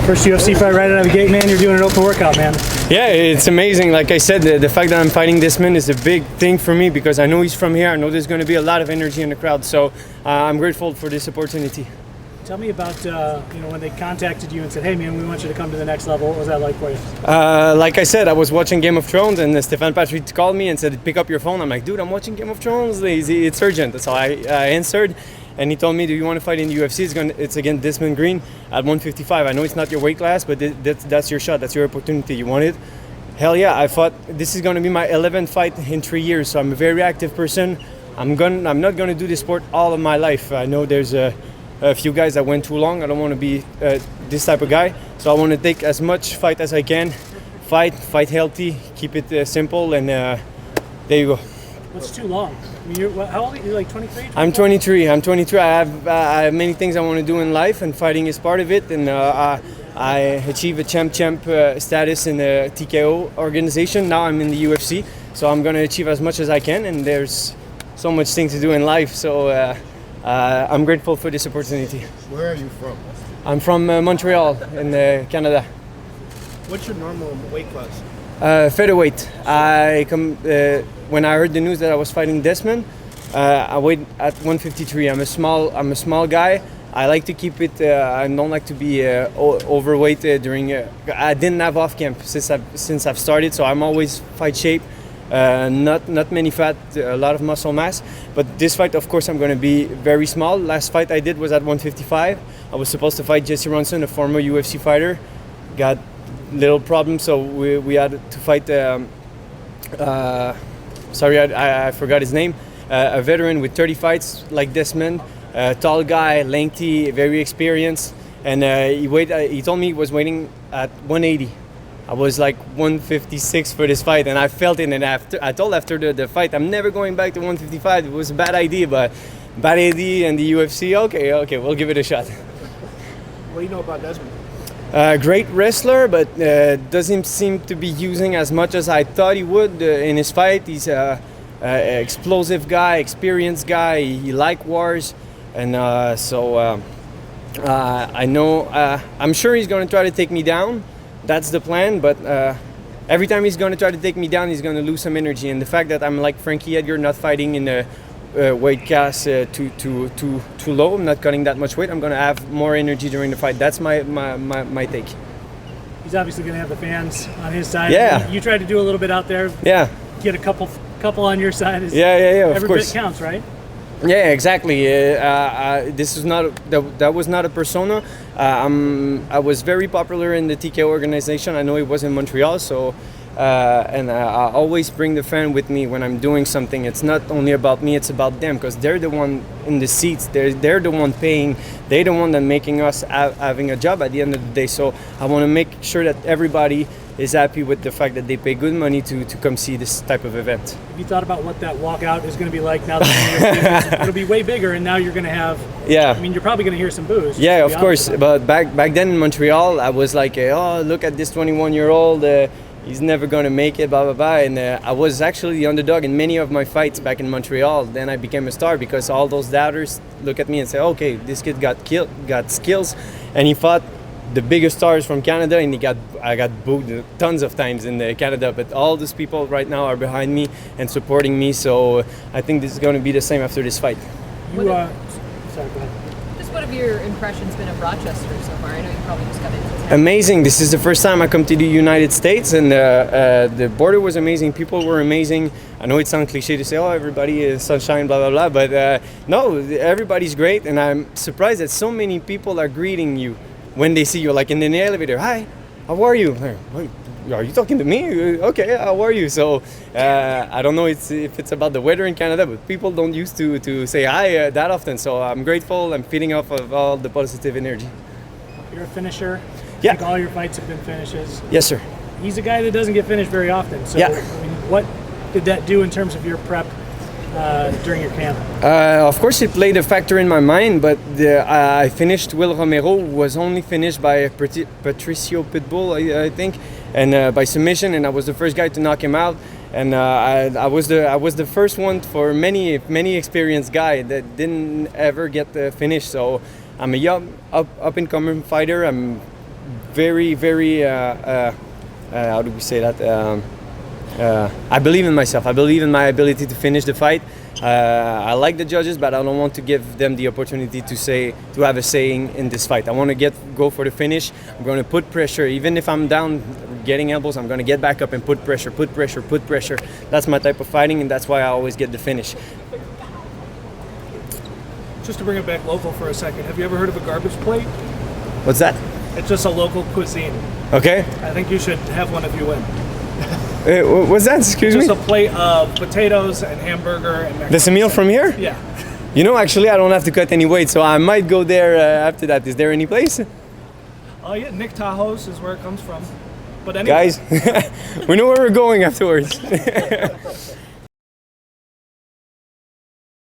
First UFC fight right out of the gate, man. You're doing an open workout, man. Yeah, it's amazing. Like I said, the fact that I'm fighting Desmond is a big thing for me because I know he's from here. I know there's going to be a lot of energy in the crowd. So I'm grateful for this opportunity. Tell me about when they contacted you and said, "Hey, man, we want you to come to the next level." What was that like for you? Like I said, I was watching Game of Thrones, and Stefan Patrick called me and said, "Pick up your phone." I'm like, "Dude, I'm watching Game of Thrones. It's urgent." So I answered, and he told me, "Do you want to fight in the UFC? It's against Desmond Green at 155. I know it's not your weight class, but that's your shot. That's your opportunity. You want it?" Hell yeah! I thought this is going to be my 11th fight in 3 years. So I'm a very active person. I'm not going to do this sport all of my life. I know there's a few guys that went too long. I don't want to be this type of guy. So I want to take as much fight as I can. Fight healthy, keep it simple, and there you go. What's too long? I mean, how old are you? You're like 23? I'm 23. I have many things I want to do in life, and fighting is part of it. And I achieved a champ status in the TKO organization. Now I'm in the UFC, so I'm going to achieve as much as I can. And there's so much things to do in life. So I'm grateful for this opportunity. Where are you from? I'm from Montreal in Canada. What's your normal weight class? Featherweight. When I heard the news that I was fighting Desmond, I weighed at 153. I'm a small guy. I like to keep it. I don't like to be overweight during. I didn't have off camp since I've started, so I'm always fight shape. Not many fat, a lot of muscle mass. But this fight, of course, I'm going to be very small. Last fight I did was at 155. I was supposed to fight Jesse Ronson, a former UFC fighter. Got little problem, so we had to fight. I forgot his name. A veteran with 30 fights, like Desmond. Tall guy, lengthy, very experienced, and he told me he was waiting at 180. I was like 156 for this fight, and I felt it. And after the fight, I'm never going back to 155. It was a bad idea, but bad idea and the UFC. Okay, we'll give it a shot. What do you know about Desmond? Great wrestler, but doesn't seem to be using as much as I thought he would in his fight. He's a explosive guy, experienced guy. He like wars, and I know. I'm sure he's going to try to take me down. That's the plan, but every time he's going to try to take me down, he's going to lose some energy. And the fact that I'm like Frankie Edgar, not fighting in the weight class too low, I'm not cutting that much weight, I'm going to have more energy during the fight. That's my take. He's obviously going to have the fans on his side. Yeah. You tried to do a little bit out there. Yeah. Get a couple on your side. Yeah. Of every course. Bit counts, right? Yeah, exactly. This is not that was not a persona. I was very popular in the TKO organization. I know it was in Montreal, so and I always bring the fan with me when I'm doing something. It's not only about me; it's about them, because they're the one in the seats. They're the one paying. They're the one that making us having a job at the end of the day. So I want to make sure that everybody is happy with the fact that they pay good money to come see this type of event. Have you thought about what that walkout is going to be like now that it'll be way bigger, and now you're going to have? Yeah. I mean, you're probably going to hear some boos. Yeah, of course. But back then in Montreal, I was like, oh, look at this 21-year-old. He's never going to make it, blah, blah, blah. And I was actually the underdog in many of my fights back in Montreal. Then I became a star because all those doubters look at me and say, okay, this kid got skills. And he fought the biggest stars from Canada, and I got booed tons of times in Canada. But all these people right now are behind me and supporting me. So I think this is going to be the same after this fight. Sorry, go ahead. Just what have your impressions been of Rochester so far? I know you probably just got into town. Amazing. This is the first time I come to the United States, and the border was amazing. People were amazing. I know it sounds cliche to say, oh, everybody is sunshine, blah, blah, blah. But no, everybody's great. And I'm surprised that so many people are greeting you when they see you, like in the elevator. Hi, how are you? Are you talking to me? Okay, how are you? So I don't know if it's about the weather in Canada, but people don't used to say hi that often. So I'm grateful. I'm feeding off of all the positive energy. You're a finisher. Yeah. I think all your fights have been finishes. Yes, sir. He's a guy that doesn't get finished very often. So yeah. I mean, what did that do in terms of your prep during your camp? Of course, it played a factor in my mind, but I finished Will Romero, who was only finished by Patricio Pitbull, I think, and by submission, and I was the first guy to knock him out. And I was the first one for many experienced guy that didn't ever get the finish. So I'm a young up and coming fighter. I'm very, very. How do we say that? I believe in myself. I believe in my ability to finish the fight. I like the judges, but I don't want to give them the opportunity to have a saying in this fight. I want to go for the finish. I'm going to put pressure, even if I'm down, getting elbows. I'm going to get back up and put pressure. That's my type of fighting, and that's why I always get the finish. Just to bring it back local for a second, have you ever heard of a garbage plate? What's that? It's just a local cuisine. Okay. I think you should have one if you win. What's that? Excuse me? Just a plate of potatoes and hamburger and macaroni. This a meal from here? Yeah. You know, actually, I don't have to cut any weight, so I might go there after that. Is there any place? Oh yeah, Nick Tahoe's is where it comes from. But anyway. Guys, we know where we're going afterwards.